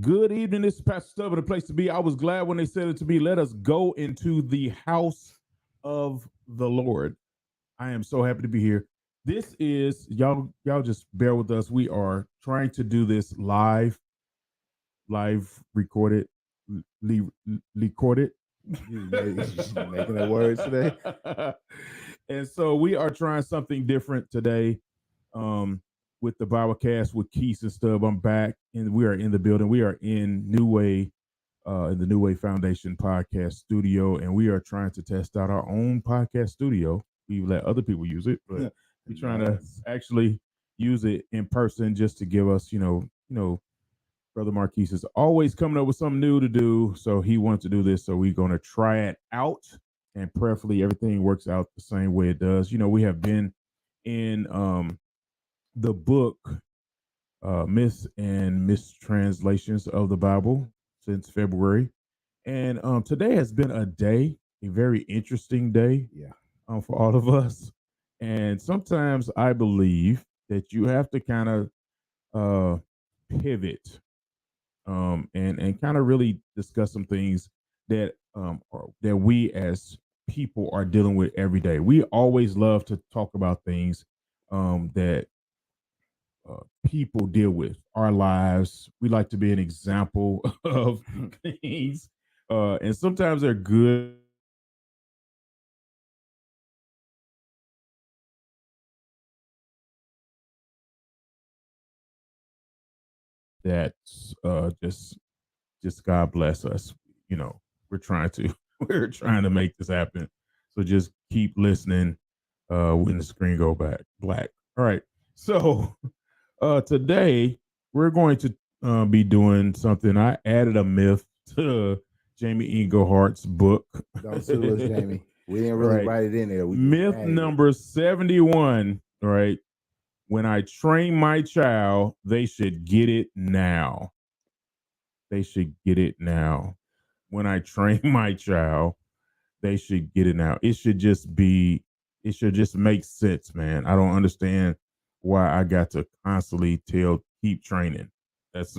Good evening. This is Pastor Stubb, the place to be. I was glad when they said it to me. Let us go into the house of the Lord. I am so happy to be here. This is y'all just bear with us. We are trying to do this live recorded, recorded. Making the words today. And so we are trying something different today. With the Biblecast with Quis and Stubb. I'm back and we are in the building. We are in New Way, in the New Way Foundation podcast studio, and we are trying to test out our own podcast studio. We let other people use it, but we're trying to actually use it in person just to give us, Brother Marquise is always coming up with something new to do. So he wants to do this. So we're going to try it out, and prayerfully everything works out the same way it does. We have been in the book Myths and Mistranslations of the Bible since February. And today has been a very interesting day for all of us. And sometimes I believe that you have to kind of pivot and kind of really discuss some things that that we as people are dealing with every day. We always love to talk about things that people deal with our lives. We like to be an example of things, and sometimes they're good. That's just God bless us. We're trying to we're trying to make this happen. So just keep listening when the screen go back black. All right. So today we're going to be doing something. I added a myth to Jamie Englehart's book. Don't sue us, Jamie. We didn't really write it in there. Myth number 71, right? When I train my child, they should get it now. They should get it now. When I train my child, they should get it now. It should just make sense, man. I don't understand why I got to constantly keep training. That's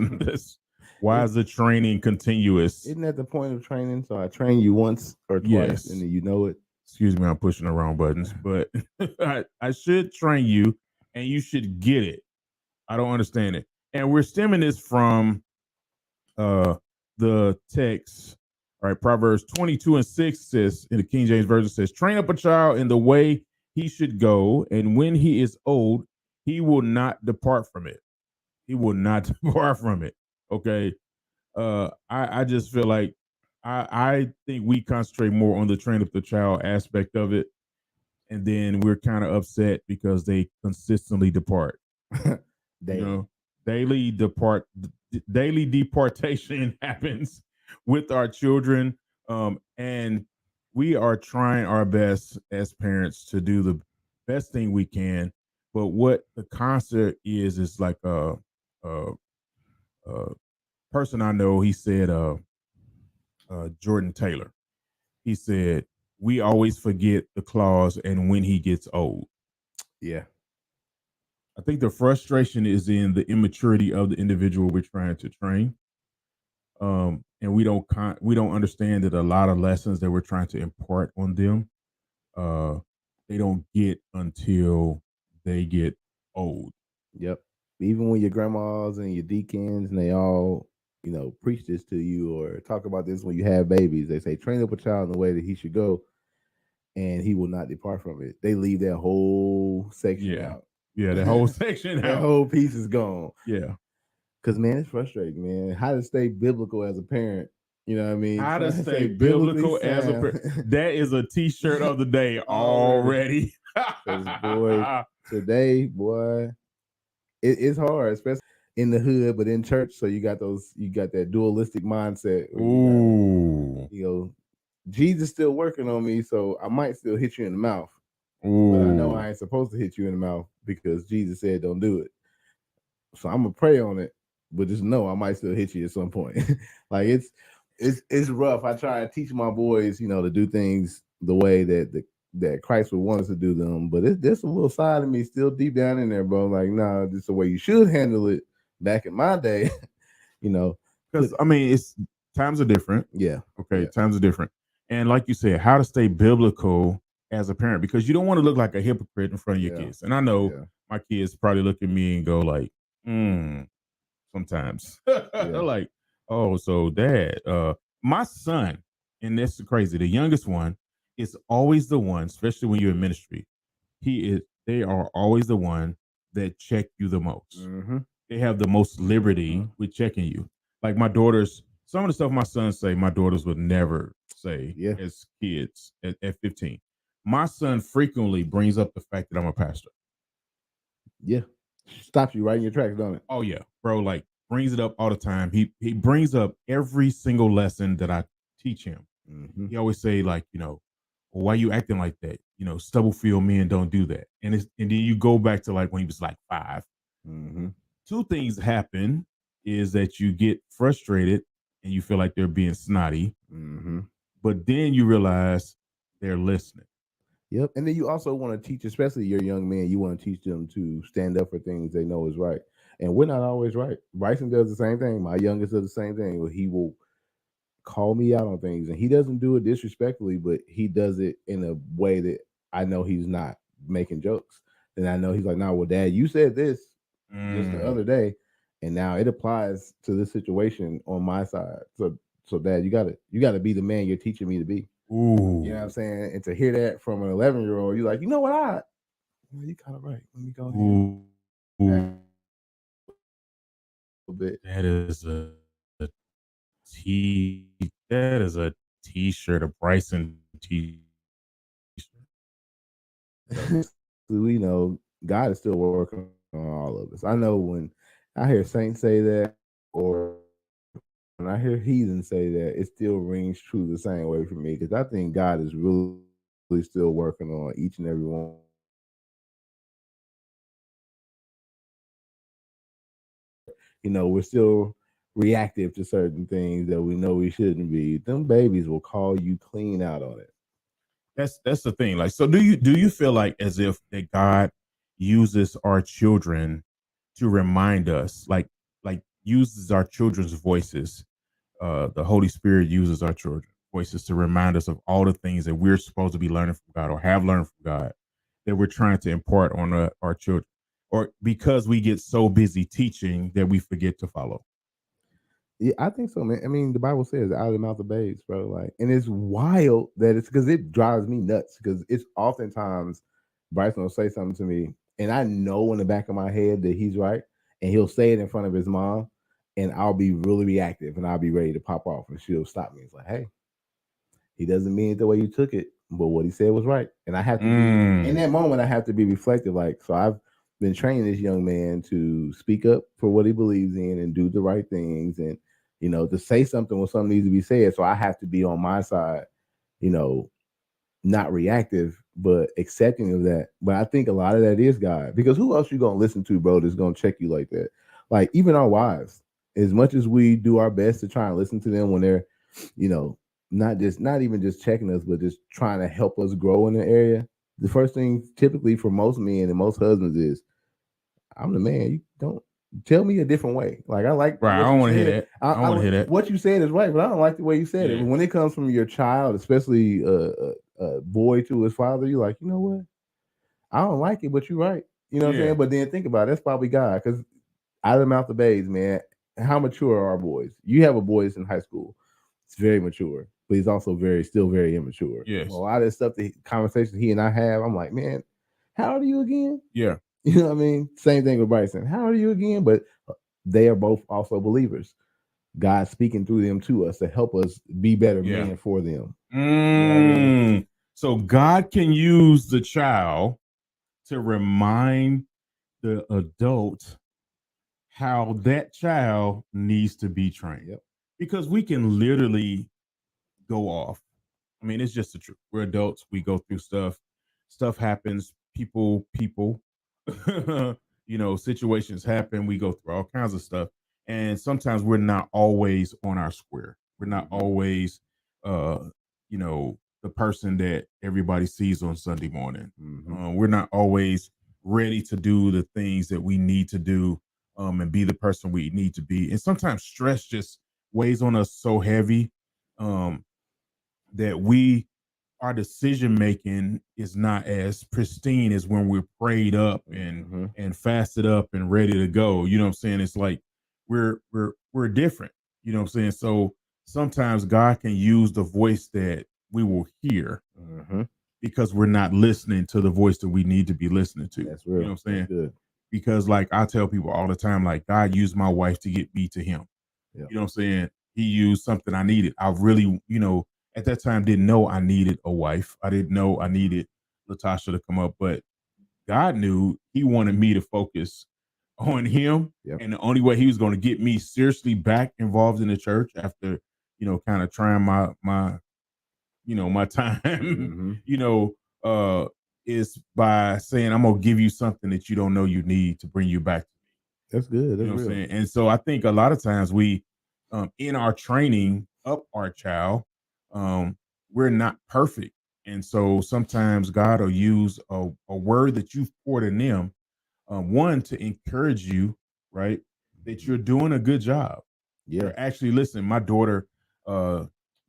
why is the training continuous? Isn't that the point of training? So I train you once or twice, and then you know it. Excuse me, I'm pushing the wrong buttons, but I should train you, and you should get it. I don't understand it. And we're stemming this from the text. All right, Proverbs 22:6 says, in the King James Version says, train up a child in the way he should go, and when he is old, he will not depart from it. He will not depart from it. Okay. I just feel like I think we concentrate more on the train up the child aspect of it, and then we're kind of upset because they consistently depart. Daily deportation happens with our children, and we are trying our best as parents to do the best thing we can. But what the concept is like a person I know. He said, Jordan Taylor. He said, "We always forget the clause, and when he gets old." Yeah. I think the frustration is in the immaturity of the individual we're trying to train, and we don't understand that a lot of lessons that we're trying to impart on them, they don't get until they get old. Yep. Even when your grandmas and your deacons and they all, preach this to you or talk about this when you have babies, they say train up a child in the way that he should go, and he will not depart from it. They leave that whole section out. Yeah, the whole section out. That whole piece is gone. Yeah. Because, man, it's frustrating, man. How to stay biblical as a parent. You know what I mean? How to stay biblical as a parent. That is a t-shirt of the day already. Boy, today, it's hard, especially in the hood, but in church. So you got that dualistic mindset. Ooh. Jesus still working on me, so I might still hit you in the mouth. Ooh. But I know I ain't supposed to hit you in the mouth because Jesus said don't do it. So I'm gonna pray on it, but just know I might still hit you at some point. Like it's rough. I try to teach my boys, to do things the way that Christ would want us to do them. But there's a little side of me still deep down in there, bro. Like, nah, this is the way you should handle it. Back in my day, Because I mean, it's times are different. Yeah. Okay, Yeah. times are different. And like you said, how to stay biblical as a parent, because you don't want to look like a hypocrite in front of your Yeah. kids. And I know Yeah. my kids probably look at me and go like, sometimes. Yeah. Like, oh, so dad, my son, and this is crazy, the youngest one is always the one, especially when you're in ministry. They are always the one that check you the most. Mm-hmm. They have the most liberty with checking you. Like my daughters, some of the stuff my sons say, my daughters would never say Yeah. as kids at 15. My son frequently brings up the fact that I'm a pastor. Yeah. Stops you right in your tracks, don't it? Oh yeah, bro. Like brings it up all the time. He brings up every single lesson that I teach him. Mm-hmm. He always say like, well, why you acting like that? Stubblefield men don't do that. And then you go back to like when he was like 5. Mm-hmm. Two things happen is that you get frustrated and you feel like they're being snotty, Mm-hmm. but then you realize they're listening. Yep. And then you also want to teach, especially your young men, you want to teach them to stand up for things they know is right. And we're not always right. Bryson does the same thing. My youngest does the same thing. He will call me out on things, and he doesn't do it disrespectfully, but he does it in a way that I know he's not making jokes. And I know he's like, "Nah, well, Dad, you said this just the other day, and now it applies to this situation on my side. So, Dad, you gotta be the man you're teaching me to be." Ooh. You know what I'm saying? And to hear that from an 11-year-old, you're like, you know what? You kind of right. Let me go ahead. Ooh. A bit. That is a T. That is a T-shirt, a Bryson T-shirt. We know God is still working on all of us. I know when I hear saints say that, or when I hear heathens say that, it still rings true the same way for me, because I think God is really still working on each and every one. We're still reactive to certain things that we know we shouldn't be. Them babies will call you clean out on it. That's the thing. Like, so do you feel like as if that God uses our children to remind us, like uses our children's voices? The Holy Spirit uses our children's voices to remind us of all the things that we're supposed to be learning from God or have learned from God that we're trying to impart on our children, or because we get so busy teaching that we forget to follow. Yeah, I think so, man. I mean, the Bible says out of the mouth of babes, bro. Like, and it's wild that it's because it drives me nuts, because it's oftentimes Bryson will say something to me, and I know in the back of my head that he's right, and he'll say it in front of his mom, and I'll be really reactive and I'll be ready to pop off, and she'll stop me. It's like, hey, he doesn't mean it the way you took it, but what he said was right. And I have to be in that moment, I have to be reflective. Like, so I've been training this young man to speak up for what he believes in and do the right things, and to say something when something needs to be said. So I have to be on my side, you know, not reactive, but accepting of that. But I think a lot of that is God, because who else you gonna listen to, bro, that's gonna check you like that? Like, even our wives, as much as we do our best to try and listen to them when they're, you know, not even just checking us, but just trying to help us grow in the area. The first thing typically for most men and most husbands is, I'm the man. You don't tell me a different way. Like, I like Right. I what don't you want to hear said. that. I don't want to hear that. What you said is right, but I don't like the way you said it. Yeah. When it comes from your child, especially a boy to his father, you're like, you know what? I don't like it, but you're right. You know what I'm Yeah. saying? But then think about it. That's probably God, because out of the mouth of babes, man. How mature are our boys? You have a boy that's in high school. It's very mature, but he's also still very immature. Yes. Well, a lot of the stuff, the conversations he and I have, I'm like, man, how old are you again? Yeah. You know what I mean? Same thing with Bryson. How old are you again? But they are both also believers. God speaking through them to us to help us be better men for them. You know what I mean? So God can use the child to remind the adult how that child needs to be trained. Yep. Because we can literally go off. I mean, it's just the truth. We're adults. We go through stuff. Stuff happens. People, situations happen. We go through all kinds of stuff. And sometimes we're not always on our square. We're not always, the person that everybody sees on Sunday morning. We're not always ready to do the things that we need to do and be the person we need to be. And sometimes stress just weighs on us so heavy that our decision making is not as pristine as when we're prayed up and fasted up and ready to go. You know what I'm saying? It's like we're different. You know what I'm saying? So sometimes God can use the voice that we will hear because we're not listening to the voice that we need to be listening to. That's real. You know what I'm saying? That's good. Because like I tell people all the time, like God used my wife to get me to him. Yep. You know what I'm saying? He used something I needed. I really, at that time didn't know I needed a wife. I didn't know I needed Latasha to come up, but God knew he wanted me to focus on him. Yep. And the only way he was going to get me seriously back involved in the church after, kind of trying my time, is by saying, I'm going to give you something that you don't know you need to bring you back to me. That's good. That's You know what I'm real. saying? And so I think a lot of times we, in our training up our child, we're not perfect. And so sometimes God will use a word that you've poured in them, one, to encourage you, right? That you're doing a good job. Yeah. You're actually listening. My daughter,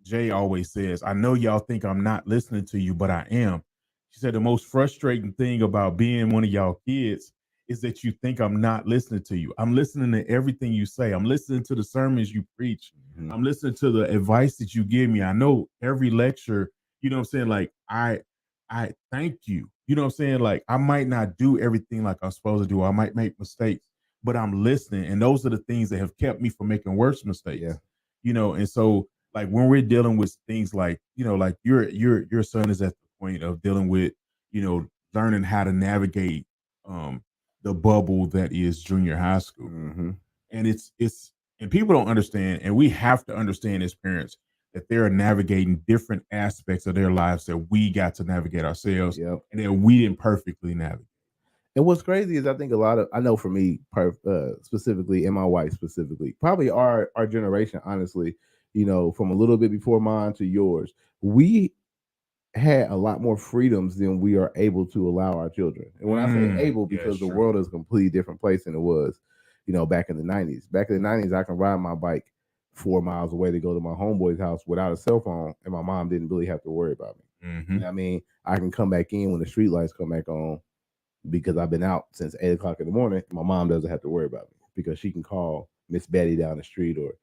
Jay, always says, I know y'all think I'm not listening to you, but I am. She said the most frustrating thing about being one of y'all kids is that you think I'm not listening to you. I'm listening to everything you say. I'm listening to the sermons you preach. I'm listening to the advice that you give me. I know every lecture, you know what I'm saying? Like, I thank you. You know what I'm saying? Like, I might not do everything like I'm supposed to do. I might make mistakes, but I'm listening. And those are the things that have kept me from making worse mistakes. Yeah. And so like when we're dealing with things like, like your son is at the point of dealing with, learning how to navigate the bubble that is junior high school. And it's and people don't understand, and we have to understand as parents that they're navigating different aspects of their lives that we got to navigate ourselves, and that we didn't perfectly navigate. And what's crazy is I think I know for me specifically, and my wife specifically, probably our generation, honestly, from a little bit before mine to yours, we had a lot more freedoms than we are able to allow our children. And when I say able, because the world is a completely different place than it was, back in the 90s. Back in the 90s, I can ride my bike 4 miles away to go to my homeboy's house without a cell phone, and my mom didn't really have to worry about me. You know what I mean? I can come back in when the street lights come back on because I've been out since 8 o'clock in the morning. My mom doesn't have to worry about me because she can call Miss Betty down the street or,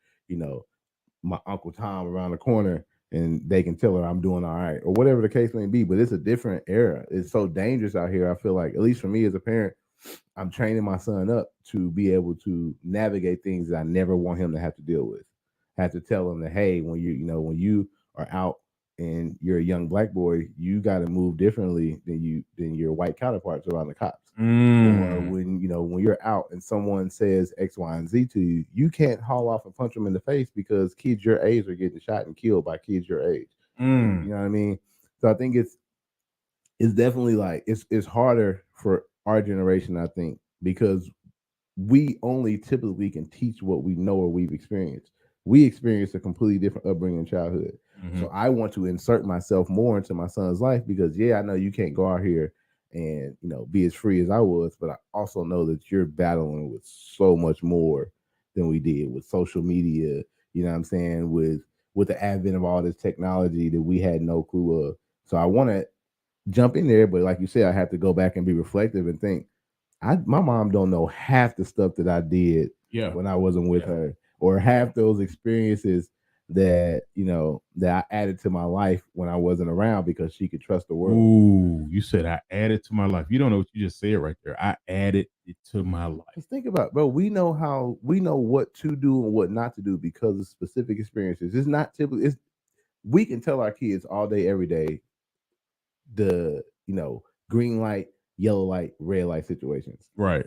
my Uncle Tom around the corner, and they can tell her I'm doing all right or whatever the case may be. But it's a different era. It's so dangerous out here. I feel like, at least for me as a parent, I'm training my son up to be able to navigate things that I never want him to have to deal with. I have to tell him that, hey, when you are out and you're a young black boy, you got to move differently than your white counterparts around the cops. Or when you're out and someone says X, Y, and Z to you, you can't haul off and punch them in the face because kids your age are getting shot and killed by kids your age. You know what I mean? So I think it's definitely like it's harder for our generation, I think, because we only typically can teach what we know or we've experienced. We experienced a completely different upbringing in childhood. So I want to insert myself more into my son's life because, I know you can't go out here and, be as free as I was, but I also know that you're battling with so much more than we did with social media, you know what I'm saying, with the advent of all this technology that we had no clue of. So I want to jump in there, but like you said, I have to go back and be reflective and think, my mom don't know half the stuff that I did when I wasn't with her, or half those experiences that that I added to my life when I wasn't around because she could trust the world. Ooh, you said I added to my life. You don't know what you just said right there. I added it to my life. Just think about it, bro. We know what to do and what not to do because of specific experiences. It's not typically. We can tell our kids all day, every day, the green light, yellow light, red light situations. Right.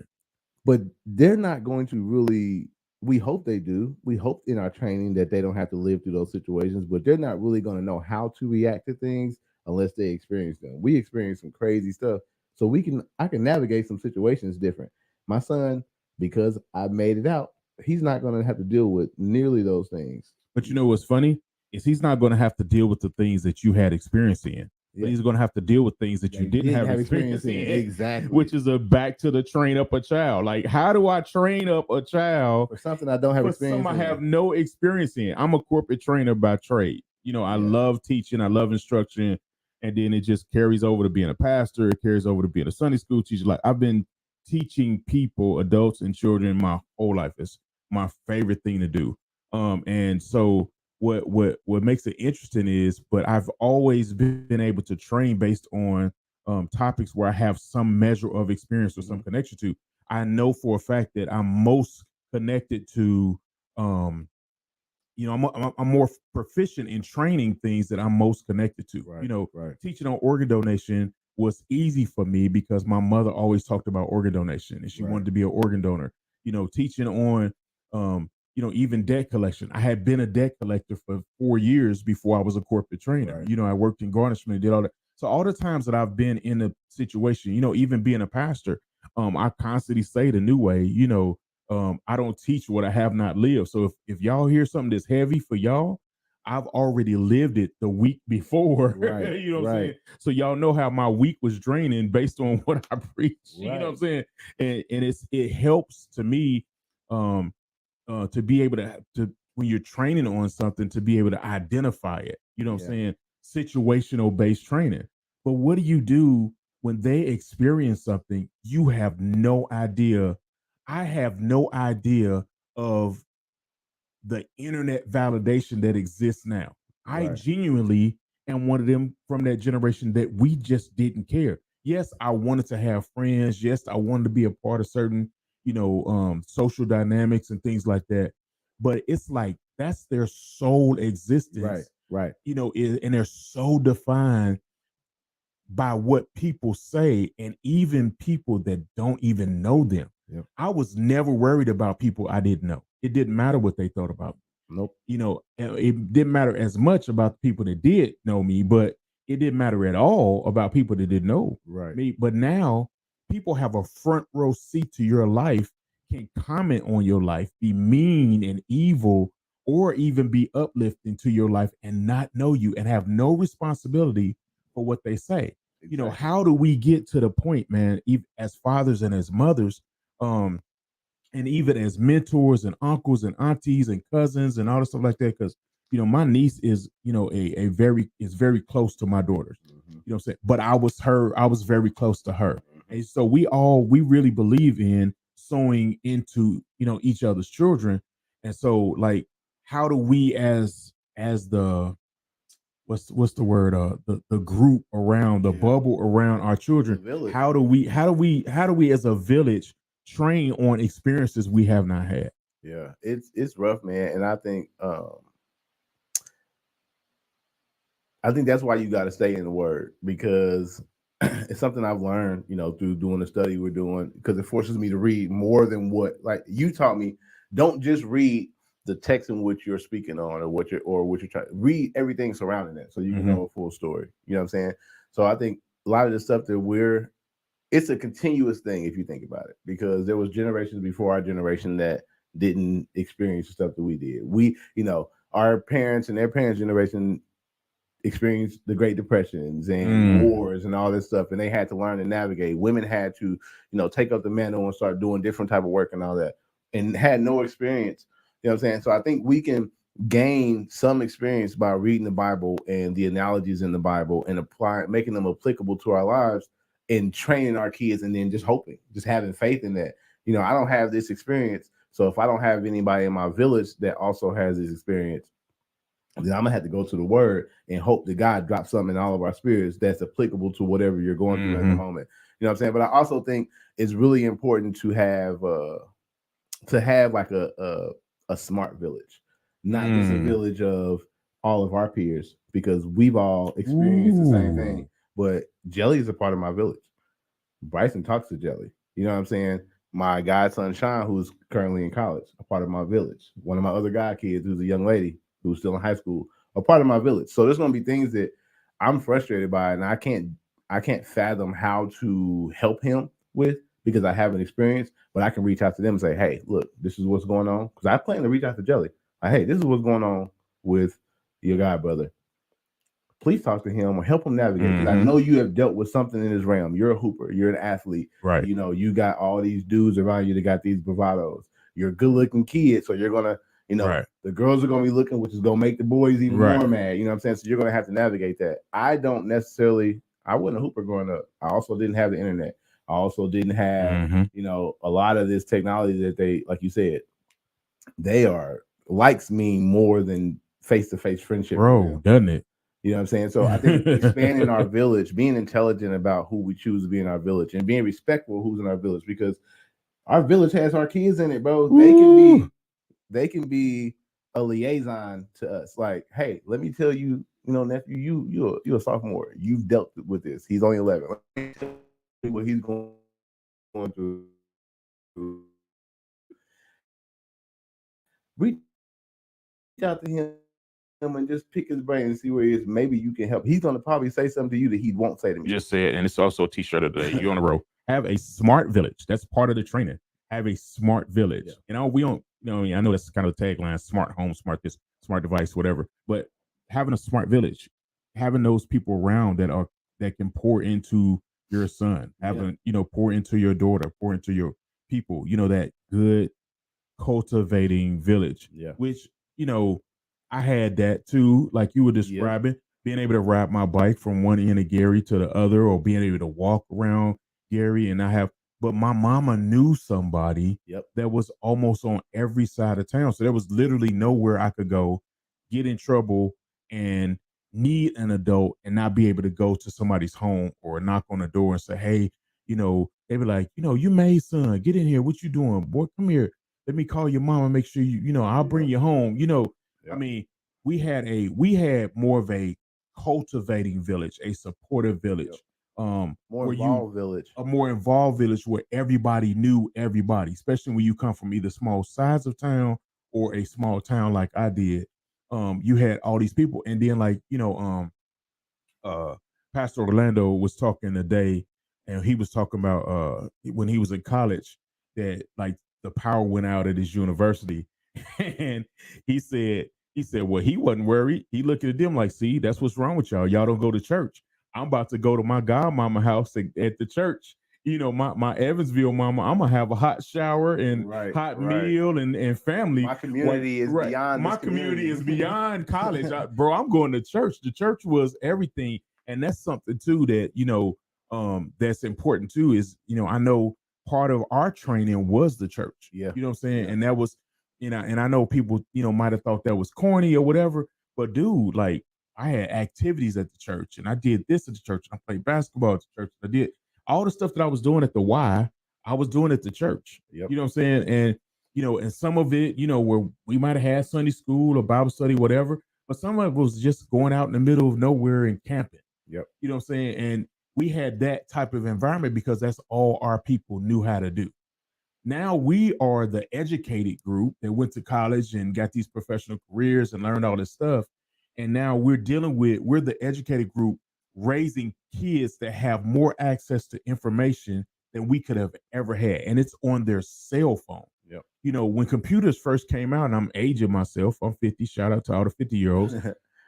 But they're not going to really. We hope they do. We hope in our training that they don't have to live through those situations, but they're not really going to know how to react to things unless they experience them. We experience some crazy stuff, so I can navigate some situations different. My son, because I made it out, he's not going to have to deal with nearly those things. But you know what's funny is he's not going to have to deal with the things that you had experience in. but he's going to have to deal with things that you didn't have experience in. Exactly. Which is a back to the train up a child. Like, how do I train up a child for something I don't have experience something in? I have no experience in? I'm a corporate trainer by trade. I love teaching. I love instruction. And then it just carries over to being a pastor. It carries over to being a Sunday school teacher. Like, I've been teaching people, adults and children, my whole life. It's my favorite thing to do. And so what makes it interesting is, but I've always been able to train based on topics where I have some measure of experience or some connection to. I know for a fact that I'm most connected to I'm more proficient in training things that I'm most connected to. Right. Teaching on organ donation was easy for me because my mother always talked about organ donation and she wanted to be an organ donor. Teaching on even debt collection. I had been a debt collector for 4 years before I was a corporate trainer. Right. I worked in garnishment and did all that. So all the times that I've been in a situation, even being a pastor, I constantly say the new way, I don't teach what I have not lived. So if y'all hear something that's heavy for y'all, I've already lived it the week before. Right. You know what I'm saying? So y'all know how my week was draining based on what I preach. You know what I'm saying? And it helps to me to be able to when you're training on something, to be able to identify it. You know what I'm saying? Situational based training. But what do you do when they experience something you have no idea? I have no idea of the internet validation that exists now. I genuinely am one of them from that generation that we just didn't care. Yes, I wanted to have friends. Yes, I wanted to be a part of certain, social dynamics and things like that. But it's like that's their sole existence. Right. And they're so defined by what people say, and even people that don't even know them. Yep. I was never worried about people I didn't know. It didn't matter what they thought about me. Nope. It didn't matter as much about the people that did know me, but it didn't matter at all about people that didn't know me. But now people have a front row seat to your life, can comment on your life, be mean and evil, or even be uplifting to your life and not know you and have no responsibility for what they say. How do we get to the point, man, as fathers and as mothers, and even as mentors and uncles and aunties and cousins and all the stuff like that? Because my niece is is very close to my daughters. You know what I'm saying? But I was very close to her. And so we really believe in sowing into each other's children. And so, like, how do we as the what's the word, the group around, the bubble around our children, how do we as a village train on experiences we have not had? It's rough, man. And I think that's why you got to stay in the word, because it's something I've learned, through doing the study we're doing, because it forces me to read more than what, like you taught me. Don't just read the text in which you're speaking on, or what you're trying. Read everything surrounding it, so you can know a full story. You know what I'm saying? So I think a lot of the stuff that it's a continuous thing if you think about it, because there was generations before our generation that didn't experience the stuff that we did. Our parents and their parents' generation experienced the Great Depressions and wars and all this stuff, and they had to learn to navigate. Women had to, take up the mantle and start doing different type of work and all that, and had no experience. You know what I'm saying? So I think we can gain some experience by reading the Bible and the analogies in the Bible and making them applicable to our lives, and training our kids, and then just having faith in that. I don't have this experience, so if I don't have anybody in my village that also has this experience, then I'm gonna have to go to the word and hope that God drops something in all of our spirits that's applicable to whatever you're going through at the moment. You know what I'm saying? But I also think it's really important to have like a smart village, not just a village of all of our peers, because we've all experienced the same thing. But Jelly is a part of my village. Bryson talks to Jelly. You know what I'm saying? My godson Sean, who's currently in college, a part of my village. One of my other god kids, who's a young lady who's still in high school, a part of my village. So there's going to be things that I'm frustrated by, and I can't fathom how to help him with, because I haven't experienced. But I can reach out to them and say, hey, look, this is what's going on. Because I plan to reach out to Jelly. Like, hey, this is what's going on with your god brother. please talk to him or help him navigate. Because I know you have dealt with something in this realm. You're a hooper. You're an athlete. Right. You know, you got all these dudes around you that got these bravados. You're a good-looking kid, so you're gonna, you know, the girls are gonna be looking, which is gonna make the boys even more mad. You know what I'm saying? So you're gonna have to navigate that. I wasn't a hooper growing up. I also didn't have the internet. I also didn't have, you know, a lot of this technology that they, like you said, likes mean more than face-to-face friendship. Bro, doesn't it? You know what I'm saying? So I think expanding our village, being intelligent about who we choose to be in our village, and being respectful of who's in our village, because our village has our kids in it, bro. They can be a liaison to us. Like, hey, let me tell you, you know, nephew, you're a sophomore. You've dealt with this. He's only 11. Let me tell you what he's going through. Reach out to him and just pick his brain and see where he is. Maybe you can help. He's gonna probably say something to you that he won't say to me. Just said, and it's also a t-shirt of the day. You on the road. Have a smart village. That's part of the training. Have a smart village. Yeah. You know, we don't, you know, I know that's kind of the tagline, smart home, smart this, smart device, whatever. But having a smart village, having those people around that can pour into your son, you know, pour into your daughter, pour into your people, you know, that good cultivating village. Yeah. Which, you know, I had that too, like you were describing, being able to ride my bike from one end of Gary to the other, or being able to walk around Gary. But my mama knew somebody that was almost on every side of town. So there was literally nowhere I could go, get in trouble, and need an adult and not be able to go to somebody's home or knock on the door and say, hey, you know, they be like, you know, you made son, get in here. What you doing? Boy, come here. Let me call your mama, make sure you know, I'll bring you home. You know, I mean, we had more of a cultivating village, a supportive village, more involved village, a more involved village where everybody knew everybody, especially when you come from either small size of town or a small town like I did. You had all these people, and then like, you know, Pastor Orlando was talking today, and he was talking about when he was in college that like the power went out at his university, and he said, well, he wasn't worried. He looked at them like, see, that's what's wrong with y'all. Y'all don't go to church. I'm about to go to my godmama house at the church. You know, my Evansville mama, I'm gonna have a hot shower and hot meal and family. My community is beyond. My community is beyond college, bro. I'm going to church. The church was everything, and that's something too that, you know, that's important too. Is, you know, I know part of our training was the church. Yeah, you know what I'm saying, and that was, you know, and I know people, you know, might have thought that was corny or whatever, but dude, like, I had activities at the church, and I did this at the church. I played basketball at the church. I did all the stuff that I was doing at the Y, I was doing at the church. You know what I'm saying? And, you know, and some of it, you know, where we might have had Sunday school or Bible study, whatever, but some of it was just going out in the middle of nowhere and camping. You know what I'm saying? And we had that type of environment because that's all our people knew how to do. Now we are the educated group that went to college and got these professional careers and learned all this stuff. And now we're the educated group raising kids that have more access to information than we could have ever had. And it's on their cell phone. You know, when computers first came out, and I'm aging myself, I'm 50, shout out to all the 50-year-olds.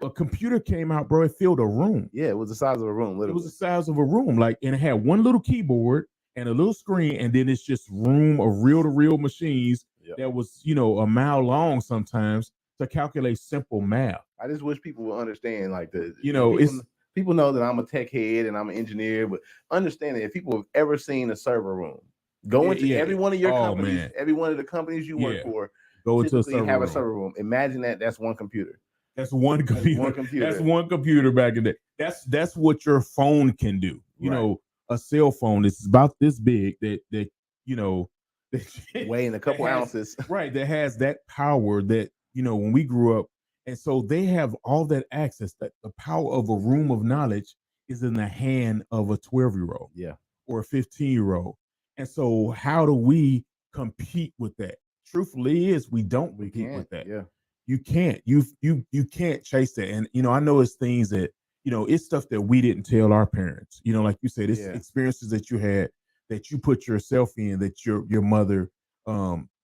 A computer came out, bro, it filled a room. Yeah, it was the size of a room, literally. It was the size of a room, like, and it had one little keyboard and a little screen, and then it's just room of reel-to-reel machines that was, you know, a mile long sometimes to calculate simple math. I just wish people would understand, like, people know that I'm a tech head and I'm an engineer, but understand that if people have ever seen a server room, go into every one of your companies, every one of the companies you work for, go into a server room. Imagine that's one computer. That's one computer. That's one computer back in the day. That's what your phone can do. You know, a cell phone is about this big that you know, weighing a couple ounces. Right, that has that power that, you know, when we grew up, and so they have all that access. That the power of a room of knowledge is in the hand of a 12-year-old, or a 15-year-old. And so, how do we compete with that? Truthfully, we don't compete with that. You can't. You can't chase that. And, you know, I know it's things that, you know, it's stuff that we didn't tell our parents. You know, like you said, it's experiences that you had that you put yourself in that your mother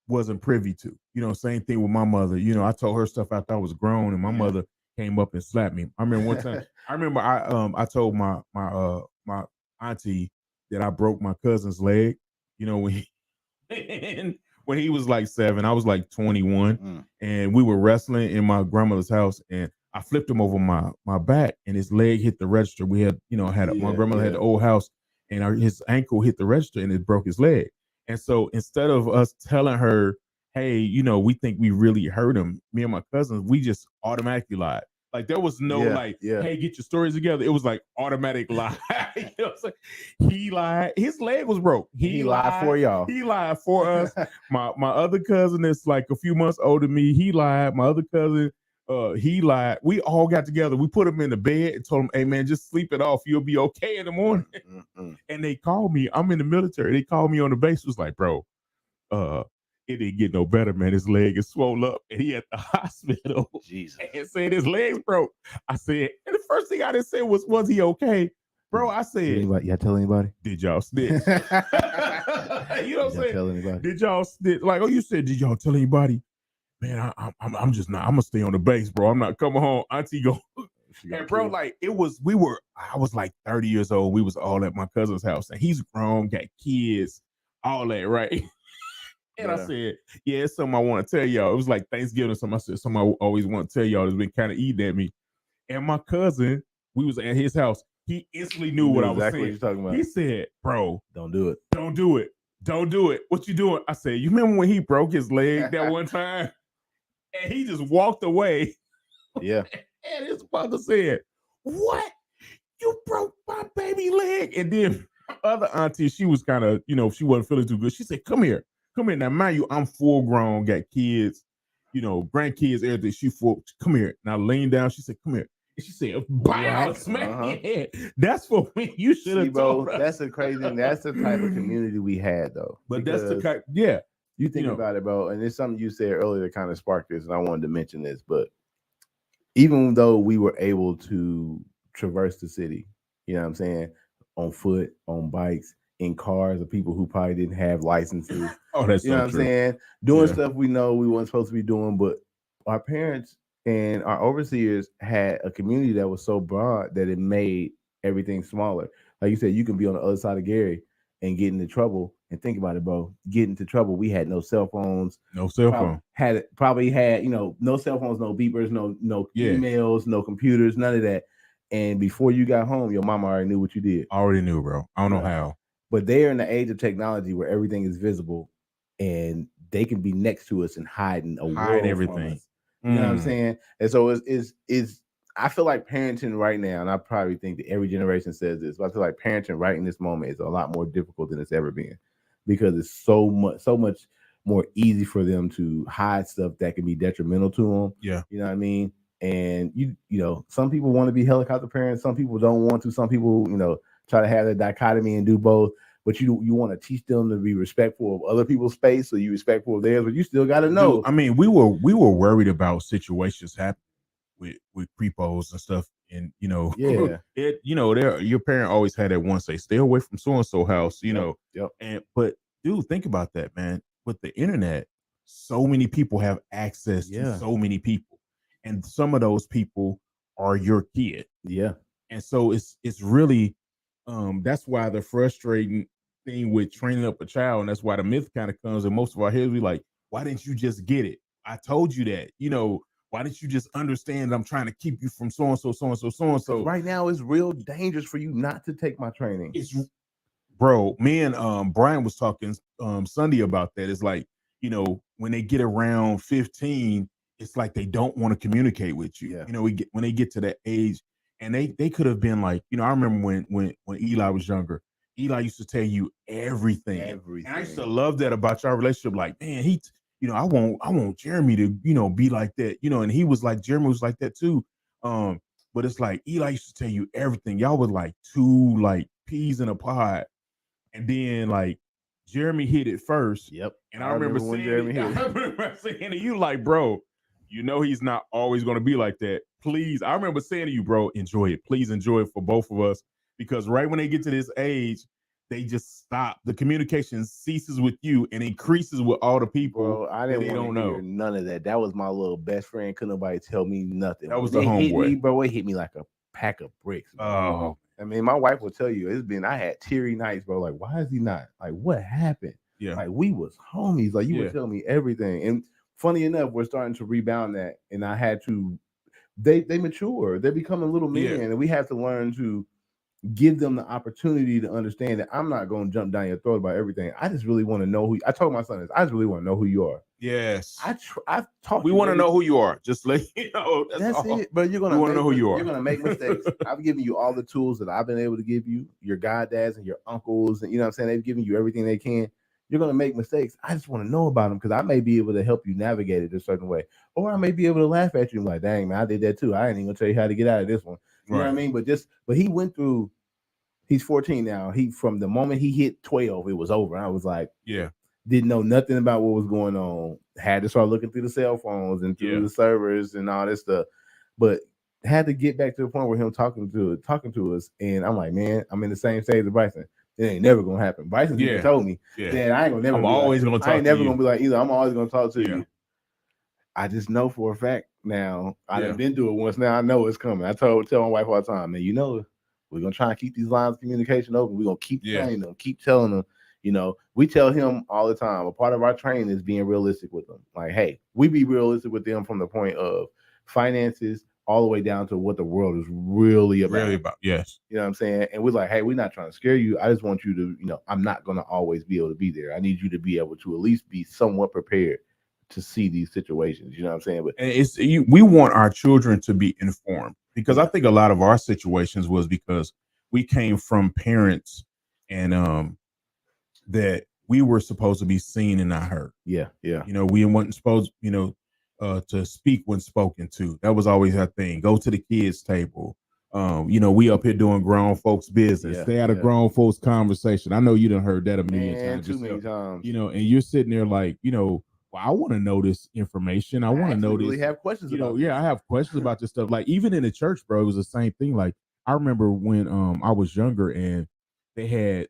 wasn't privy to. You know, same thing with my mother. You know, I told her stuff after I was grown, and my mother came up and slapped me. I remember one time. I told my auntie that I broke my cousin's leg. You know, when he was like 7, I was like 21, and we were wrestling in my grandmother's house, and I flipped him over my back, and his leg hit the register. We had my grandmother had the old house, and his ankle hit the register, and it broke his leg. And so instead of us telling her, hey, we think we really hurt him, me and my cousins, we just automatically lied. Like there was no hey, get your stories together. It was like automatic lie. You know what I'm saying? He lied. His leg was broke. He lied for y'all. He lied for us. My other cousin that's like a few months older than me, he lied. My other cousin, he lied. We all got together. We put him in the bed and told him, hey man, just sleep it off. You'll be okay in the morning. And they called me. I'm in the military. They called me on the base. It was like, bro, it didn't get no better, man. His leg is swollen up, and he at the hospital. Jesus. And said his legs broke. I said, and the first thing I didn't say was he okay? Bro, I said, y'all tell anybody? Did y'all snitch? You know what I'm saying? Tell anybody? Did y'all snitch? Like, you said, did y'all tell anybody? Man, I'm just not. I'm gonna stay on the base, bro. I'm not coming home. Auntie go. And bro, like I was like 30 years old. We was all at my cousin's house, and he's grown, got kids, all that, right? And I said, yeah, it's something I want to tell y'all. It was like Thanksgiving or something. I said, something I always want to tell y'all that's been kind of eating at me. And my cousin, we was at his house. He instantly knew what I was saying. What you're talking about. He said, bro, don't do it. Don't do it. Don't do it. What you doing? I said, you remember when he broke his leg that one time? And he just walked away. Yeah. And his mother said, what? You broke my baby leg? And then my other auntie, she was kind of, she wasn't feeling too good. She said, come here. Now, mind you, I'm full grown, got kids, grandkids, everything. She full. Come here. Now, lean down. She said, come here. And she said, bam, smack your head. That's what you should have told us. That's the crazy thing. That's the type of community we had, though. But that's the kind, yeah. You think about it, bro, and it's something you said earlier that kind of sparked this, and I wanted to mention this. But even though we were able to traverse the city, you know what I'm saying, on foot, on bikes, in cars of people who probably didn't have licenses. Oh, that's you know so what true. I'm saying? Doing stuff we know we weren't supposed to be doing, but our parents and our overseers had a community that was so broad that it made everything smaller. Like you said, you can be on the other side of Gary and get into trouble. And think about it, bro. Get into trouble. We had no cell phones. No cell phone. Probably had, no cell phones, no beepers, no emails, no computers, none of that. And before you got home, your mama already knew what you did. I already knew, bro. I don't know how. But they're in the age of technology where everything is visible, and they can be next to us and hide everything. You know what I'm saying? And so it's I feel like parenting right now, and I probably think that every generation says this, but I feel like parenting right in this moment is a lot more difficult than it's ever been, because it's so much more easy for them to hide stuff that can be detrimental to them. Yeah. You know what I mean? And some people want to be helicopter parents, some people don't want to, some people, try to have that dichotomy and do both. But you want to teach them to be respectful of other people's space, so you respectful of theirs, but you still got to know. Dude, I mean, we were worried about situations happening with creepos and stuff, and your parent always had that one say, stay away from so and so house, but dude, think about that, man. With the internet, so many people have access to so many people, and some of those people are your kid. Yeah, and so it's really. That's why the frustrating thing with training up a child, and that's why the myth kind of comes in most of our heads. We like, why didn't you just get it? I told you that. Why didn't you just understand that I'm trying to keep you from so and so, so and so, so and so? Right now, it's real dangerous for you not to take my training. Bro. Me and Brian was talking Sunday about that. It's like, when they get around 15, it's like they don't want to communicate with you. Yeah. When they get to that age. And they could have been like, I remember when Eli was younger, Eli used to tell you everything. And I used to love that about your relationship. Like, man, I want Jeremy to, be like that, and he was like, Jeremy was like that too. But it's like Eli used to tell you everything. Y'all were like two like peas in a pod. And then like Jeremy hit it first. Yep. And I remember saying, Jeremy hit it. I remember saying to you, like, bro, he's not always going to be like that. Please, I remember saying to you, bro, enjoy it. Please enjoy it for both of us. Because right when they get to this age, they just stop. The communication ceases with you and increases with all the people. Bro, I didn't want to hear none of that. That was my little best friend. Couldn't nobody tell me nothing. That was the homeboy. Hit me, bro. It hit me like a pack of bricks. Bro. Oh, I mean, my wife will tell you I had teary nights, bro. Like, why is he not? Like, what happened? Yeah. Like, we was homies. Like, you would tell me everything. And funny enough, we're starting to rebound that. And I had to, they mature. They're becoming little men. And we have to learn to give them the opportunity to understand that I'm not going to jump down your throat about everything. I just really want to know I told my son this. I just really want to know who you are. Yes. I've talked. We want to know who you are. Just let you know. That's it. But you're going to know who you are. You're going to make mistakes. I've given you all the tools that I've been able to give you, your goddads and your uncles. And you know what I'm saying? They've given you everything they can. You're going to make mistakes. I just want to know about them because I may be able to help you navigate it a certain way. Or I may be able to laugh at you and like, dang, man, I did that too. I ain't even going to tell you how to get out of this one. You know what I mean? But he went through. He's 14 now. From the moment he hit 12, it was over. I was like, didn't know nothing about what was going on. Had to start looking through the cell phones and through the servers and all this stuff. But had to get back to the point where him talking to us. And I'm like, man, I'm in the same stage as Bryson. It ain't never gonna happen. Bryson even told me that I ain't gonna never. I'm always gonna talk. I ain't never gonna be like either. I'm always gonna talk to you. I just know for a fact now. I done been through it once. Now I know it's coming. I tell my wife all the time, man. You know. We're going to try and keep these lines of communication open. We're going to keep training them, keep telling them, you know, we tell him all the time, a part of our training is being realistic with them. Like, hey, we be realistic with them from the point of finances all the way down to what the world is really about. Yes. You know what I'm saying? And we're like, hey, we're not trying to scare you. I just want you to, you know, I'm not going to always be able to be there. I need you to be able to at least be somewhat prepared to see these situations. You know what I'm saying? But we want our children to be informed. Because I think a lot of our situations was because we came from parents and that we were supposed to be seen and not heard. Yeah. You know, we weren't supposed, you know, to speak when spoken to. That was always our thing. Go to the kids' table. You know, we up here doing grown folks' business. Stay out of grown folks' conversation. I know you done heard that a million times. Too many times. You know, and you're sitting there like, you know, well, I want to know this information. I want to know this. Really have questions. You know, I have questions about this stuff. Like even in the church, bro, it was the same thing. Like I remember when I was younger and they had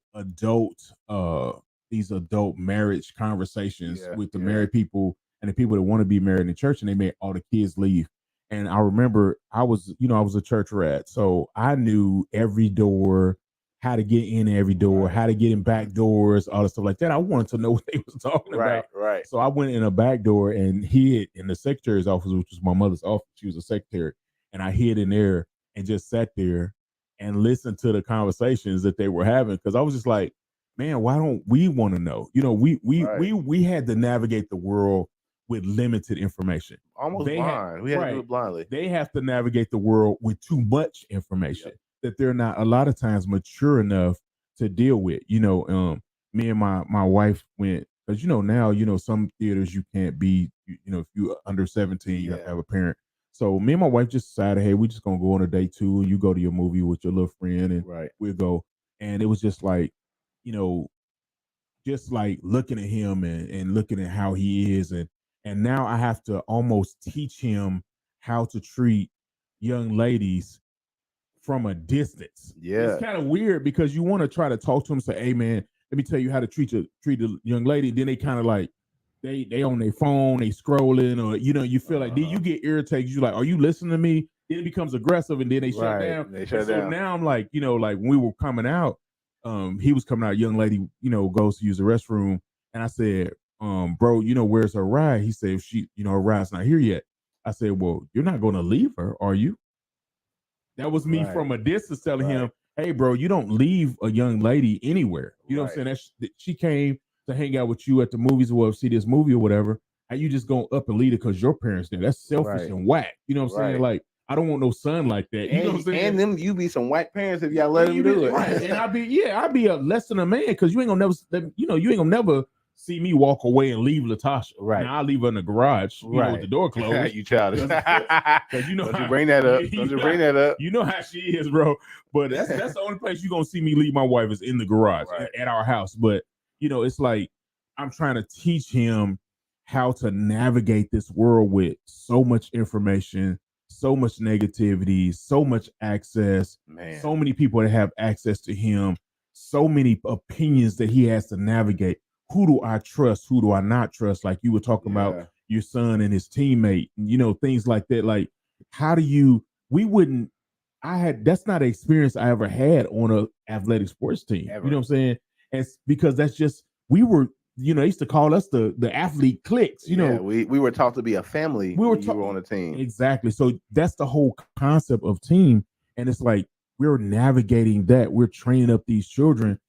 these adult marriage conversations with the married people and the people that want to be married in the church, and they made all the kids leave. And I remember I was a church rat, so I knew every door, how to get in every door, how to get in back doors, all the stuff like that. I wanted to know what they was talking about. Right. So I went in a back door and hid in the secretary's office, which was my mother's office. She was a secretary. And I hid in there and just sat there and listened to the conversations that they were having. Because I was just like, man, why don't we want to know? You know, we had to navigate the world with limited information. Almost blind. We had to do it blindly. They have to navigate the world with too much information. That they're not a lot of times mature enough to deal with. You know, me and my wife went, because you know now, you know, some theaters you can't be, you know, if you're under 17, you have to have a parent. So me and my wife just decided, hey, we're just gonna go on a day 2 and you go to your movie with your little friend and we'll go. And it was just like, you know, just like looking at him and looking at how he is, and now I have to almost teach him how to treat young ladies from a distance. It's kind of weird because you want to try to talk to them, say, hey man, let me tell you how to treat a young lady. Then they kind of like they on their phone, they scrolling, or you know, you feel like then you get irritated. You like, are you listening to me? Then it becomes aggressive and then they shut down. So now I'm like, you know, like when we were coming out, he was coming out, young lady, you know, goes to use the restroom. And I said, bro, you know, where's her ride? He said, if she, you know, her ride's not here yet. I said, well, you're not going to leave her, are you? That was me from a distance telling him, hey, bro, you don't leave a young lady anywhere. You know what I'm saying? That she came to hang out with you at the movies or see this movie or whatever. And you just go up and leave it because your parents there. That's selfish and whack. You know what I'm saying? Like, I don't want no son like that. You know what I'm saying? And them, you be some whack parents if y'all let them do it. And I'd be a less than a man because you ain't gonna never, you know, you ain't gonna never see me walk away and leave Latasha. Now I leave her in the garage, you know, with the door closed. You childish. Because you know, don't you bring that up. Don't you bring that up. You know how she is, bro. But that's the only place you're gonna see me leave my wife is in the garage at our house. But you know, it's like I'm trying to teach him how to navigate this world with so much information, so much negativity, so much access, so many people that have access to him. so many opinions that he has to navigate. Who do I trust? Who do I not trust? Like you were talking about your son and his teammate, things like that. Like, how do you, that's not an experience I ever had on a athletic sports team. Ever. You know what I'm saying? And because that's just, we were, they used to call us the athlete cliques, we were taught to be a family when you were on a team. Exactly. So that's the whole concept of team. And it's like, we're navigating that. We're training up these children,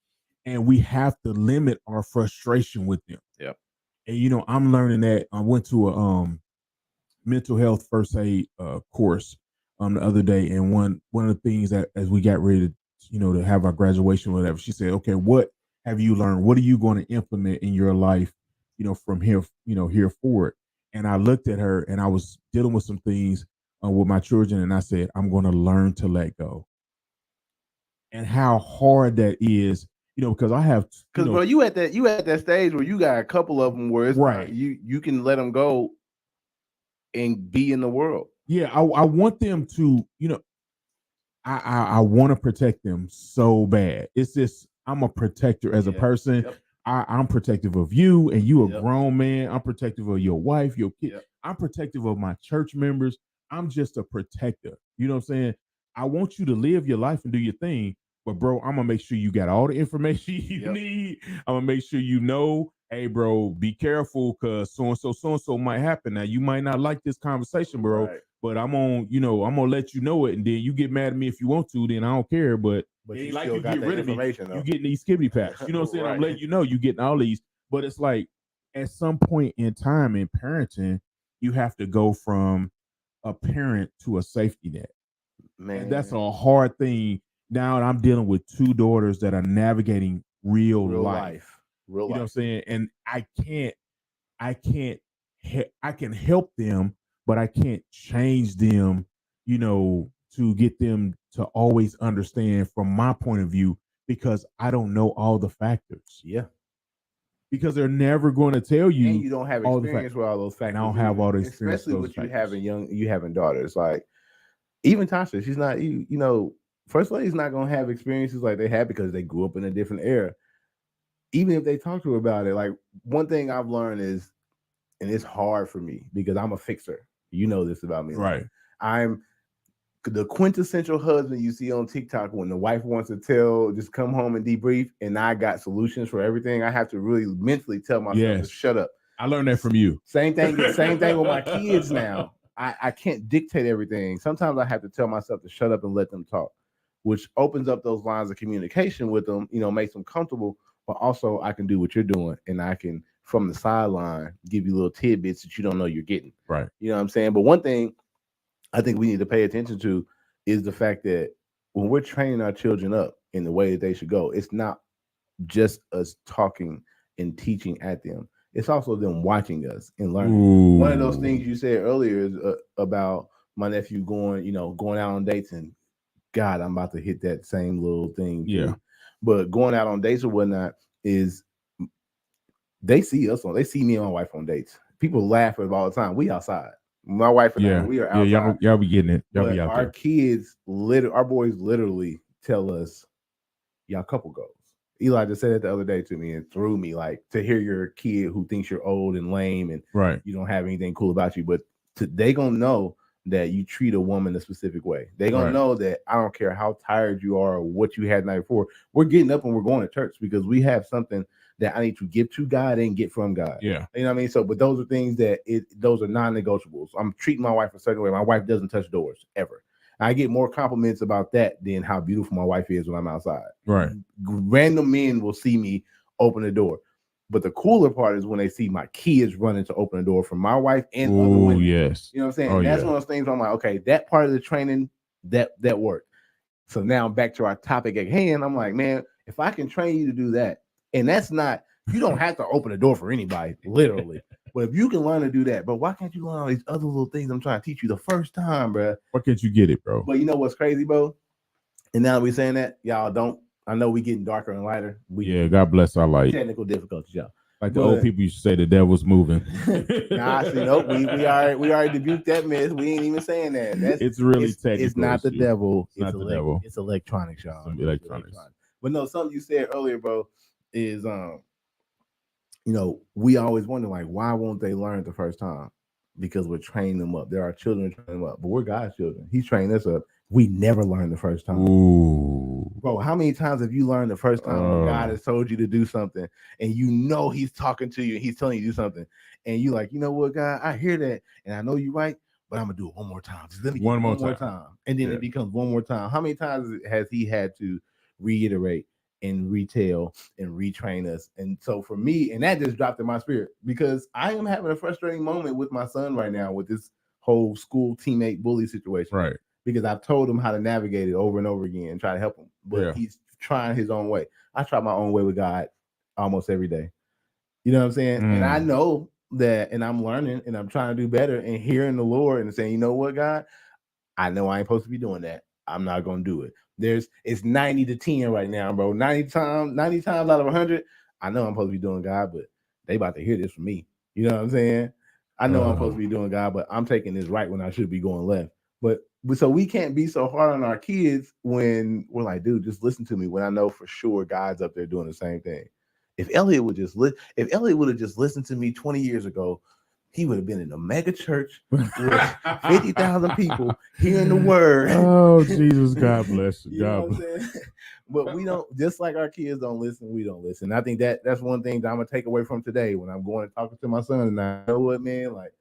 and we have to limit our frustration with them. Yep. And I'm learning that. I went to a mental health first aid course the other day, and one of the things that as we got ready to to have our graduation or whatever, she said, okay, what have you learned? What are you going to implement in your life, from here, here forward? And I looked at her, and I was dealing with some things with my children, and I said, I'm going to learn to let go. And how hard that is, because I have, bro, you at that stage where you got a couple of them where it's right, you can let them go and be in the world. Yeah, I want them to, I want to protect them so bad. It's just, I'm a protector as a person. Yep. I'm protective of you, and you a grown man. I'm protective of your wife, your kid. Yep. I'm protective of my church members. I'm just a protector. You know what I'm saying? I want you to live your life and do your thing, but bro, I'm gonna make sure you got all the information you need. I'm gonna make sure hey bro, be careful, because so and so might happen. Now you might not like this conversation, bro. Right. But I'm gonna let you know it, and then you get mad at me if you want to. Then I don't care. But you like you get rid of me. You getting these skibbity packs. You know what I'm saying? Right. I'm letting you know you getting all these. But it's like at some point in time in parenting, you have to go from a parent to a safety net. Man, and that's a hard thing. Now I'm dealing with two daughters that are navigating real life. You know what I'm saying? And I can help them, but I can't change them, to get them to always understand from my point of view, because I don't know all the factors. Yeah. Because they're never going to tell you. And you don't have experience with all those factors. And I don't have all the experience. Especially with you having daughters. Like, even Tasha, she's not, First Lady's not going to have experiences like they had because they grew up in a different era. Even if they talk to her about it, like, one thing I've learned is, and it's hard for me because I'm a fixer. You know this about me. Right. I'm the quintessential husband you see on TikTok when the wife wants to just come home and debrief, and I got solutions for everything. I have to really mentally tell myself to shut up. I learned that from you. Same thing with my kids now. I can't dictate everything. Sometimes I have to tell myself to shut up and let them talk, which opens up those lines of communication with them, makes them comfortable, but also I can do what you're doing, and I can, from the sideline, give you little tidbits that you don't know you're getting. Right. You know what I'm saying? But one thing I think we need to pay attention to is the fact that when we're training our children up in the way that they should go, it's not just us talking and teaching at them. It's also them watching us and learning. Ooh. One of those things you said earlier is about my nephew going out on dates, and God, I'm about to hit that same little thing. Yeah. Too. But going out on dates or whatnot is, they see me and my wife on dates. People laugh at it all the time. We outside. My wife and I, we are outside. Yeah, y'all be getting it. Y'all be out our there. Kids, our boys literally tell us, y'all couple goals. Eli just said it the other day to me and threw me, like, to hear your kid who thinks you're old and lame and you don't have anything cool about you, but they gonna know that you treat a woman a specific way. They gonna know that I don't care how tired you are or what you had the night before. We're getting up and we're going to church because we have something that I need to give to God and get from God. Yeah. You know what I mean? So, but those are things those are non-negotiables. I'm treating my wife a certain way. My wife doesn't touch doors ever. I get more compliments about that than how beautiful my wife is when I'm outside. Right. Random men will see me open the door. But the cooler part is when they see my kids running to open the door from my wife and other women. Yes. You know what I'm saying? That's one of those things where I'm like, okay, that part of the training, that worked. So now back to our topic at hand, I'm like, man, if I can train you to do that, and that's not, you don't have to open the door for anybody, literally. But if you can learn to do that, but why can't you learn all these other little things I'm trying to teach you the first time, bro? Why can't you get it, bro? But you know what's crazy, bro? And now that we're saying that, y'all don't, I know we getting darker and lighter. God bless our light. Technical difficulties, y'all. Like the old people used to say, the devil's moving. Nah, see, nope. We already rebuked that myth. We ain't even saying that. It's really technical. It's not the devil. It's not the devil. It's electronics, y'all. Electronics. But no, something you said earlier, bro, is we always wonder like why won't they learn the first time? Because we're training them up. There are children training them up, but we're God's children. He's training us up. We never learn the first time. Ooh. Bro, how many times have you learned the first time when God has told you to do something and he's talking to you and he's telling you to do something and you like, you know what, God, I hear that and I know you're right, but I'm gonna do it one more time. Just let me one more time. And then it becomes one more time. How many times has he had to reiterate and retell and retrain us? And so for me, and that just dropped in my spirit because I am having a frustrating moment with my son right now with this whole school teammate bully situation. Right. Because I've told him how to navigate it over and over again and try to help him. But he's trying his own way. I try my own way with God almost every day. You know what I'm saying? And I know that, and I'm learning and I'm trying to do better and hearing the Lord and saying, you know what, God, I know I ain't supposed to be doing that. I'm not going to do it. It's 90-10 right now, bro. 90 times out of 100. I know I'm supposed to be doing God, but they about to hear this from me. You know what I'm saying? I know I'm supposed to be doing God, but I'm taking this right when I should be going left. But so we can't be so hard on our kids when we're like, dude, just listen to me. When I know for sure God's up there doing the same thing. If Elliot would have just listened to me 20 years ago, he would have been in a mega church with 50,000 people hearing the word. Oh, Jesus, God bless you. You know what I'm saying? But we don't, just like our kids don't listen, we don't listen. I think that's one thing that I'm gonna take away from today when I'm going and talking to my son. And I know what, man, like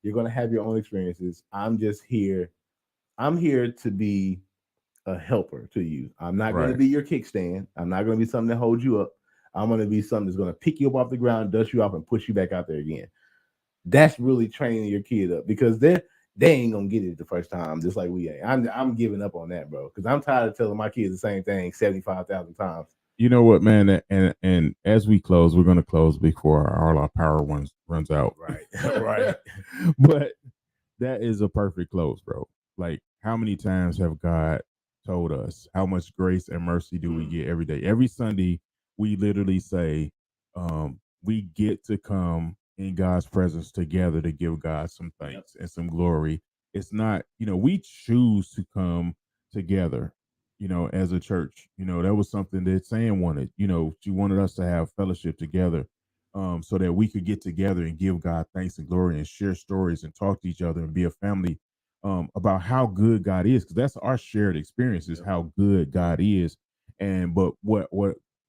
you're gonna have your own experiences. I'm here to be a helper to you. I'm not going to be your kickstand. I'm not going to be something that holds you up. I'm going to be something that's going to pick you up off the ground, dust you off, and push you back out there again. That's really training your kid up because they ain't gonna get it the first time, just like we ain't. I'm giving up on that, bro, because I'm tired of telling my kids the same thing 75,000 times. You know what, man, and as we close, we're gonna close before all our power runs out. Right. But that is a perfect close, bro. Like, how many times have God told us how much grace and mercy do we get every day? Every Sunday, we literally say, we get to come in God's presence together to give God some thanks and some glory. It's not, we choose to come together, as a church. That was something that Sam wanted. She wanted us to have fellowship together, so that we could get together and give God thanks and glory and share stories and talk to each other and be a family, about how good God is, because that's our shared experience is how good God is. But what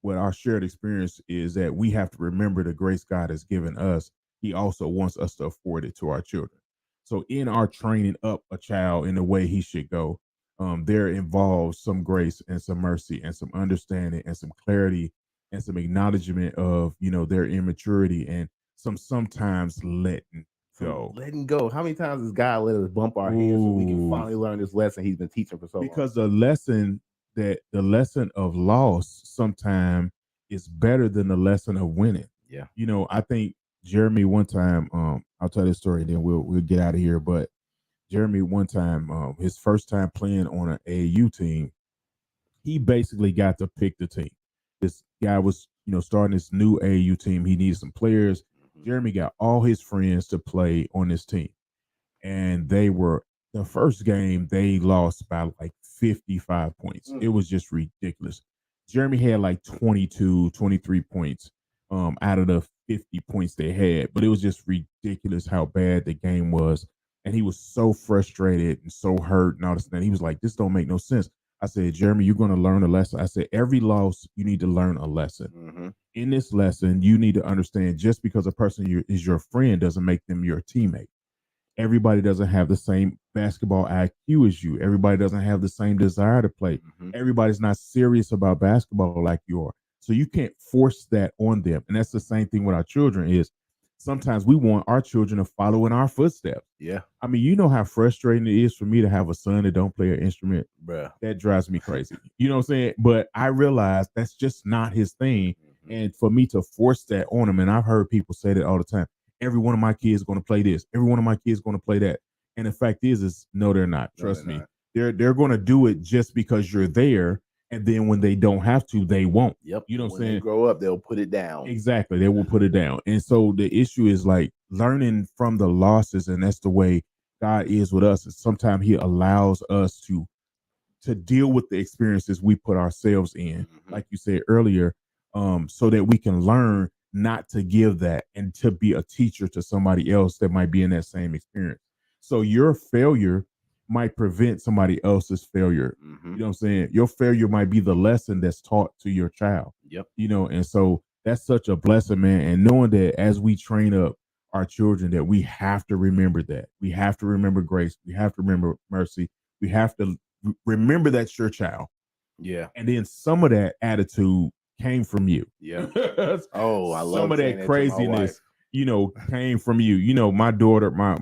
our shared experience is that we have to remember the grace God has given us. He also wants us to afford it to our children. So in our training up a child in the way he should go, there involves some grace and some mercy and some understanding and some clarity and some acknowledgement of their immaturity and sometimes letting go. Letting go. How many times has God let us bump our heads so we can finally learn this lesson He's been teaching for so long? Because the lesson of loss sometimes is better than the lesson of winning. Yeah. I think Jeremy one time, I'll tell this story and then we'll get out of here. But Jeremy one time, his first time playing on an AAU team, he basically got to pick the team. This guy was, starting this new AAU team. He needed some players. Jeremy got all his friends to play on this team. And the first game, they lost by like 55 points. It was just ridiculous. Jeremy had like 22, 23 points out of the 50 points they had. But it was just ridiculous how bad the game was. And he was so frustrated and so hurt and all this. And he was like, this don't make no sense. I said, Jeremy, you're going to learn a lesson. I said, every loss, you need to learn a lesson. In this lesson, you need to understand just because a person is your friend doesn't make them your teammate. Everybody doesn't have the same basketball IQ as you. Everybody doesn't have the same desire to play. Everybody's not serious about basketball like you are. So you can't force that on them. And that's the same thing with our children is sometimes we want our children to follow in our footsteps. Yeah. I mean, you know how frustrating it is for me to have a son that don't play an instrument. Bruh. That drives me crazy. You know what I'm saying? But I realize that's just not his thing. And for me to force that on him, and I've heard people say that all the time, every one of my kids is going to play this. Every one of my kids is going to play that. And the fact is no, they're not. Trust me. They're going to do it just because you're there. And then when they don't have to, they won't. Yep. You know what I'm saying? When they grow up, they'll put it down. Exactly. They will put it down. And so the issue is like learning from the losses. And that's the way God is with us. And sometimes he allows us to to deal with the experiences we put ourselves in, Mhm. like you said earlier, so that we can learn not to give that and to be a teacher to somebody else that might be in that same experience. So your failure might prevent somebody else's failure. Mhm. You know what I'm saying? Your failure might be the lesson that's taught to your child. Yep. You know, and so that's such a blessing, man. And knowing that as we train up our children, that we have to remember that. We have to remember grace. We have to remember mercy. We have to remember that's your child. Yeah. And then some of that attitude came from you. Yeah. Oh, I Some love of saying that that to my craziness, wife. you know, came from you. You know, my daughter, my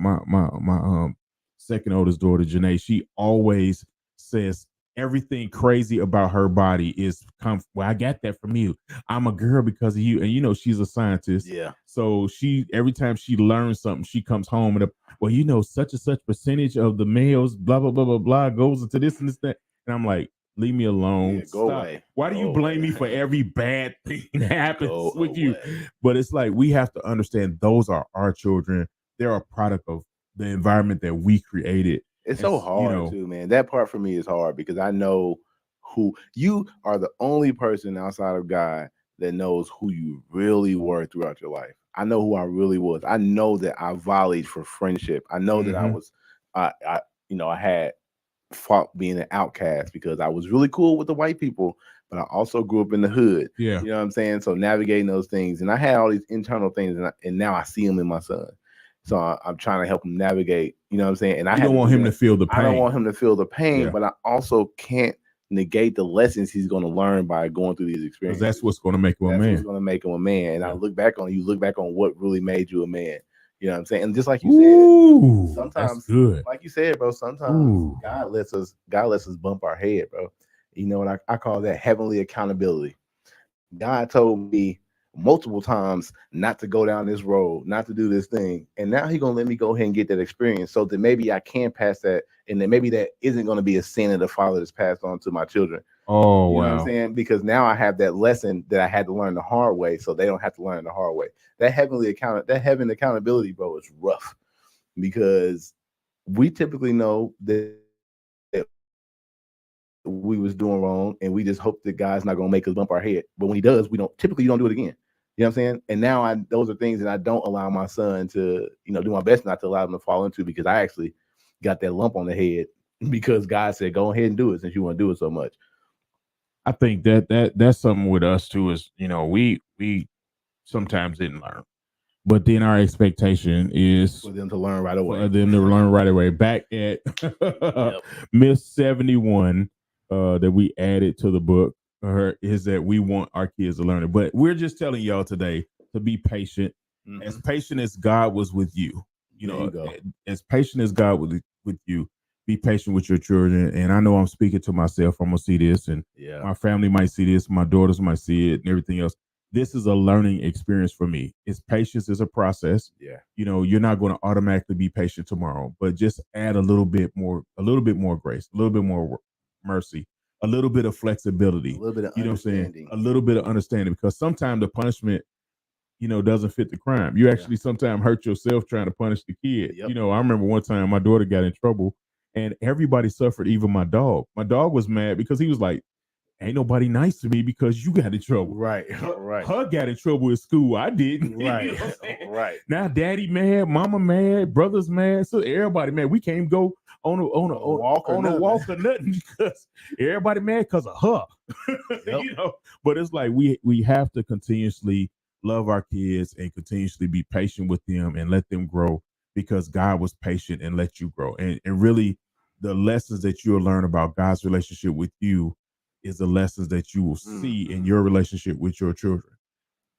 second oldest daughter, Janae, she always says everything crazy about her body is well, I got that from you. I'm a girl because of you. And you know, she's a scientist. Yeah. So she every time she learns something, she comes home and well, you know, such and such percentage of the males, blah, blah, blah, blah, blah, goes into this and this, that. And I'm like, leave me alone. Yeah, go Stop. away. Why do you Go blame away. me for every bad thing that happens Go with you? away. But it's like we have to understand those are our children. They're a product of the environment that we created. It's so hard, you know, too, man. That part for me is hard because I know who you are. The only person outside of God that knows who you really were throughout your life. I know who I really was. I know that I volleyed for friendship. I know that I was, I had fought being an outcast because I was really cool with the white people, but I also grew up in the hood. Yeah. You know what I'm saying? So navigating those things, and I had all these internal things, and now I see them in my son. So I'm trying to help him navigate. You know what I'm saying? And I don't want him to feel the pain. I don't want him to feel the pain, Yeah. but I also can't negate the lessons he's going to learn by going through these Because experiences. that's what's going to make him a That's man. what's going to make him a man. And I Yeah. look back on what really made you a man. You know what I'm saying? And just like you Ooh, said, sometimes, that's good. like you said, bro, sometimes Ooh. God lets us bump our head, bro. You know what I call that heavenly accountability. God told me multiple times not to go down this road, not to do this thing. And now he's gonna let me go ahead and get that experience so that maybe I can pass that, and then maybe that isn't gonna be a sin of the father that's passed on to my children. Oh, You know wow. what I'm saying? Because now I have that lesson that I had to learn the hard way, so they don't have to learn the hard way. That heaven accountability, bro, is rough because we typically know that we was doing wrong, and we just hope that God's not gonna make us bump our head. But when he does, you don't do it again. You know what I'm saying? And now those are things that I don't allow my son to, do my best not to allow him to fall into, because I actually got that lump on the head because God said, go ahead and do it since you want to do it so much. I think that's something with us too, is, we sometimes didn't learn. But then our expectation is For them to learn right away. Back at Miss 71 that we added to the book is that we want our kids to learn it. But we're just telling y'all today to be patient. As patient as God was with you. As patient as God was with you, be patient with your children. And I know I'm speaking to myself. I'm going to see this, and my family might see this. My daughters might see it, and everything else. This is a learning experience for me. Patience is a process. Yeah. You're not going to automatically be patient tomorrow, but just add a little bit more grace, a little bit more mercy, a little bit of flexibility, a little bit of understanding, a little bit of understanding, because sometimes the punishment, doesn't fit the crime. You actually sometimes hurt yourself trying to punish the kid. Yep. I remember one time my daughter got in trouble and everybody suffered, even my dog. My dog was mad because he was like, ain't nobody nice to me because you got in trouble. Right. Her got in trouble at school. I didn't. Right. Right. Now daddy mad, mama mad, brothers mad, so everybody mad. We can't go on a walk or nothing because everybody mad because of her. Yep. But it's like we have to continuously love our kids and continuously be patient with them and let them grow, because God was patient and let you grow. And really the lessons that you'll learn about God's relationship with you is the lessons that you will see in your relationship with your children.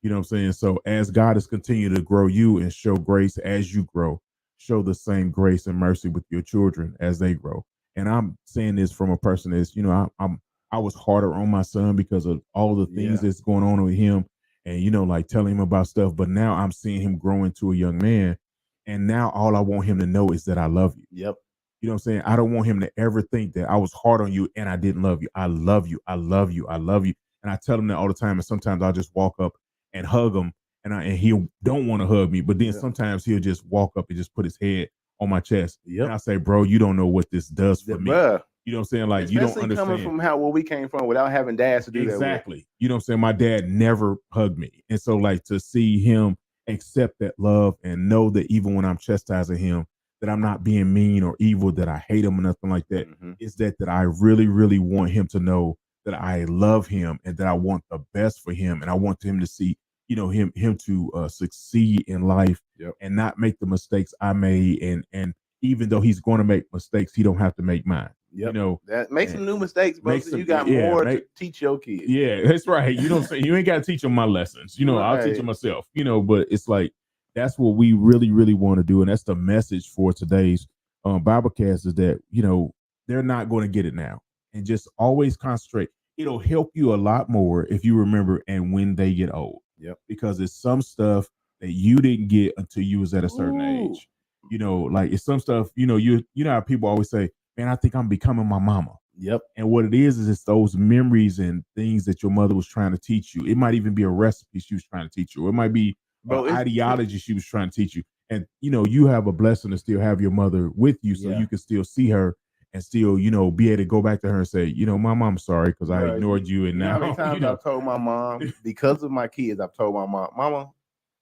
You know what I'm saying? So as God is continuing to grow you and show grace as you grow, show the same grace and mercy with your children as they grow. And I'm saying this from a person that's, I was harder on my son because of all the things that's going on with him, and like telling him about stuff. But now I'm seeing him grow into a young man, and now all I want him to know is that I love you. Yep. You know what I'm saying? I don't want him to ever think that I was hard on you and I didn't love you. I love you. I love you. I love you. And I tell him that all the time. And sometimes I'll just walk up and hug him, and he don't want to hug me. But then sometimes he'll just walk up and just put his head on my chest. Yep. And I say, bro, you don't know what this does for me. Bruh. You know what I'm saying? Like, especially you don't understand. coming from where we came from without having dads to do that with. Exactly. You know what I'm saying? My dad never hugged me. And so, like, to see him accept that love and know that even when I'm chastising him, that I'm not being mean or evil, that I hate him or nothing like that, is that I really, really want him to know that I love him and that I want the best for him. And I want him to see, you know, him to succeed in life and not make the mistakes I made. And even though he's going to make mistakes, he don't have to make mine. You know, that makes some new mistakes, bro. So you got more to teach your kids. Yeah, that's right. You know what I'm saying? You ain't got to teach them my lessons. You know, I'll teach them myself, you know, but it's like, that's what we really, really want to do. And that's the message for today's Biblecast, is that, you know, they're not going to get it now. And just always concentrate. It'll help you a lot more if you remember and when they get old. Because it's some stuff that you didn't get until you was at a certain age. You know, like it's some stuff, you know how people always say, man, I think I'm becoming my mama. And what it is it's those memories and things that your mother was trying to teach you. It might even be a recipe she was trying to teach you. It might be ideology she was trying to teach you. And, you know, you have a blessing to still have your mother with you, so you can still see her and still, you know, be able to go back to her and say, you know, Mom, I'm sorry because I ignored you. And now, how many times I've told my mom, because of my kids, I've told my mom, Mama,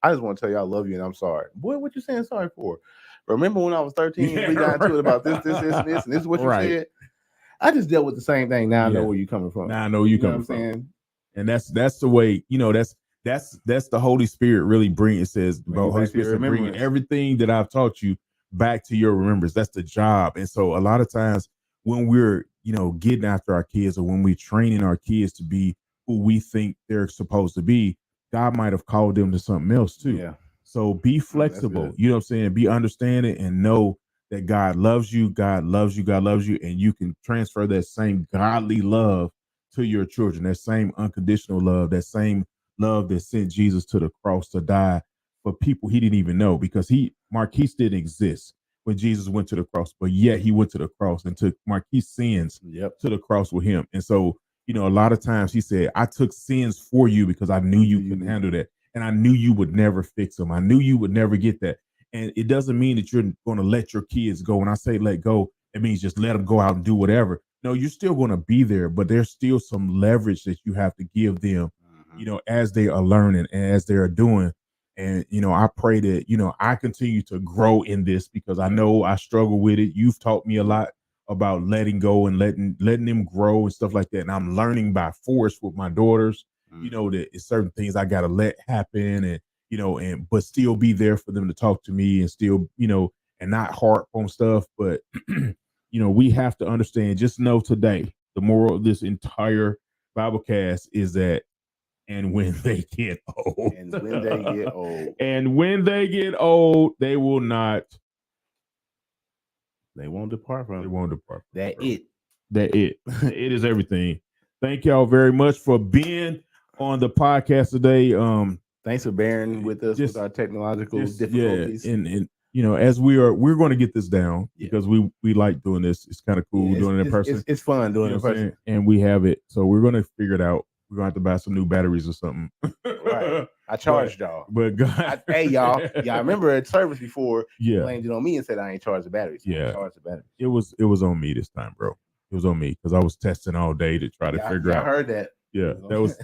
I just want to tell you I love you and I'm sorry. Boy, what you saying sorry for? Remember when I was 13, we got into it about this, and this is what you said. I just dealt with the same thing. Now I know where you're coming from. Now I know you coming from. Saying? And that's the way, you know, that's the Holy Spirit really bring. It says, bro, Holy Spirit bringing everything that I've taught you back to your remembrance. That's the job. And so a lot of times when we're, you know, getting after our kids, or when we're training our kids to be who we think they're supposed to be, God might have called them to something else too. So be flexible. You know what I'm saying? Be understanding and know that God loves you, God loves you, God loves you, and you can transfer that same godly love to your children, that same unconditional love, that same love that sent Jesus to the cross to die for people he didn't even know, because Marquise didn't exist when Jesus went to the cross, but yet he went to the cross and took Marquise sins to the cross with him. And so, you know, a lot of times he said, I took sins for you because I knew you couldn't handle that. And I knew you would never fix them. I knew you would never get that. And it doesn't mean that you're going to let your kids go. When I say let go, it means just let them go out and do whatever. No, you're still going to be there, but there's still some leverage that you have to give them, you know, as they are learning and as they are doing. And, you know, I pray that, you know, I continue to grow in this, because I know I struggle with it. You've taught me a lot about letting go and letting them grow and stuff like that. And I'm learning by force with my daughters, you know, that it's certain things I got to let happen, and, you know, but still be there for them to talk to me, and still, you know, and not harp on stuff. But, you know, we have to understand, just know today, the moral of this entire Biblecast is that, and when they get old, and when they get old, they will not. They won't depart from. They won't depart. That it is everything. Thank y'all very much for being on the podcast today. Thanks for bearing with us with our technological difficulties. And you know, as we're going to get this down, because we like doing this. It's kind of cool doing it in person. It's fun doing it in person, and we have it. So we're going to figure it out. We're going to have to buy some new batteries or something. Right. I charged y'all. But God. Hey, y'all. Yeah, I remember at service before, you blamed it on me and said I ain't charged the batteries. I charged the batteries. It was on me this time, bro. It was on me, because I was testing all day to try to figure out. I heard that. Yeah, that was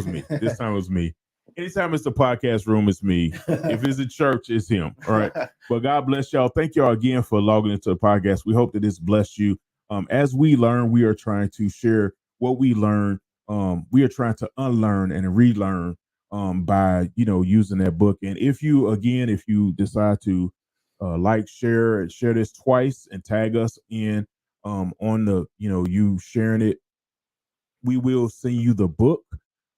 me. This time it was me. Anytime it's the podcast room, it's me. If it's a church, it's him. All right. But God bless y'all. Thank y'all again for logging into the podcast. We hope that this blessed you. As we learn, we are trying to share what we learn. We are trying to unlearn and relearn by, you know, using that book. And if you decide to like, share this twice and tag us in on the, you know, you sharing it, we will send you the book,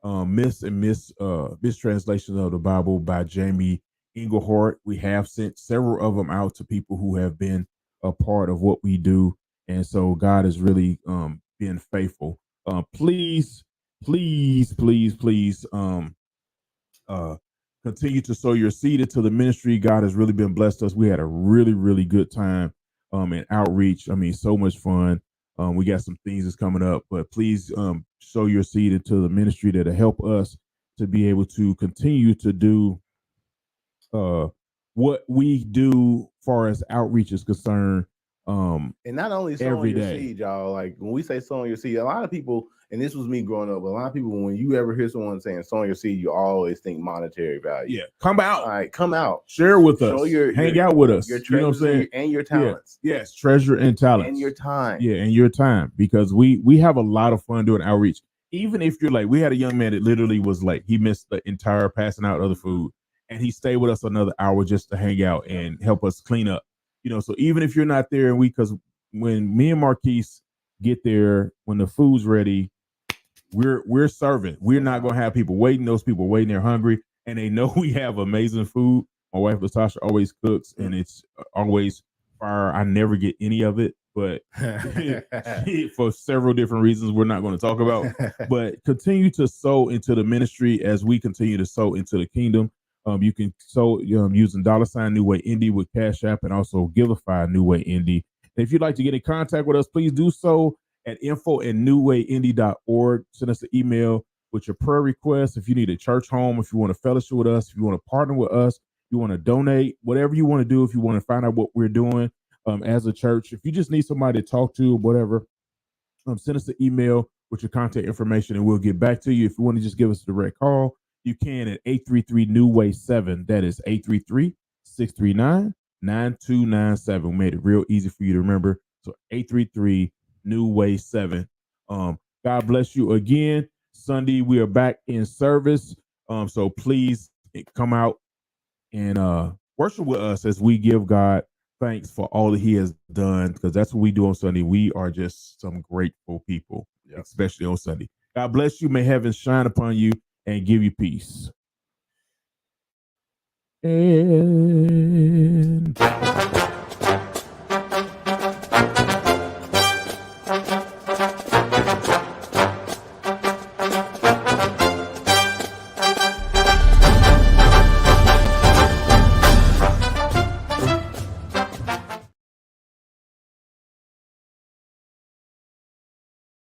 Mistranslations of the Bible by Jamie Englehart. We have sent several of them out to people who have been a part of what we do. And so God is really being faithful. Please continue to sow your seed into the ministry. God has really been blessed us. We had a really, really good time in outreach. I mean, so much fun. We got some things that's coming up, but please sow your seed into the ministry that'll help us to be able to continue to do what we do far as outreach is concerned, And not only sowing every your day. seed, y'all. Like when we say sowing your seed, a lot of people, and this was me growing up, but a lot of people, when you ever hear someone saying sowing your seed, you always think monetary value. Yeah, come out. All right, come out. Share with Show us. Hang out with us. Your You know what I'm saying? and your talents. Yeah. Yes, treasure and talents. And your time. Yeah, and your time. Because we have a lot of fun doing outreach. Even if you're like, we had a young man that literally was like, he missed the entire passing out of the food. And he stayed with us another hour just to hang out and help us clean up. You know, so even if you're not there, and because when me and Marquise get there, when the food's ready, we're serving. We're not gonna have people waiting. Those people waiting, they're hungry, and they know we have amazing food. My wife Latasha always cooks, and it's always fire. I never get any of it, but for several different reasons we're not going to talk about. But continue to sow into the ministry as we continue to sow into the kingdom. You can sow using $ New Way Indy with Cash App, and also Giveify New Way Indy. And if you'd like to get in contact with us, please do so at info@newwayindy.org. Send us an email with your prayer requests. If you need a church home, if you want to fellowship with us, if you want to partner with us, you want to donate, whatever you want to do, if you want to find out what we're doing as a church, if you just need somebody to talk to or whatever, send us an email with your contact information and we'll get back to you. If you want to just give us a direct call, you can at 833-NEW-WAY-7. That is 833-639-9297. We made it real easy for you to remember. So 833-NEW-WAY-7. God bless you again. Sunday, we are back in service. So please come out and worship with us as we give God thanks for all that he has done, because that's what we do on Sunday. We are just some grateful people, especially on Sunday. God bless you. May heaven shine upon you and give you peace. And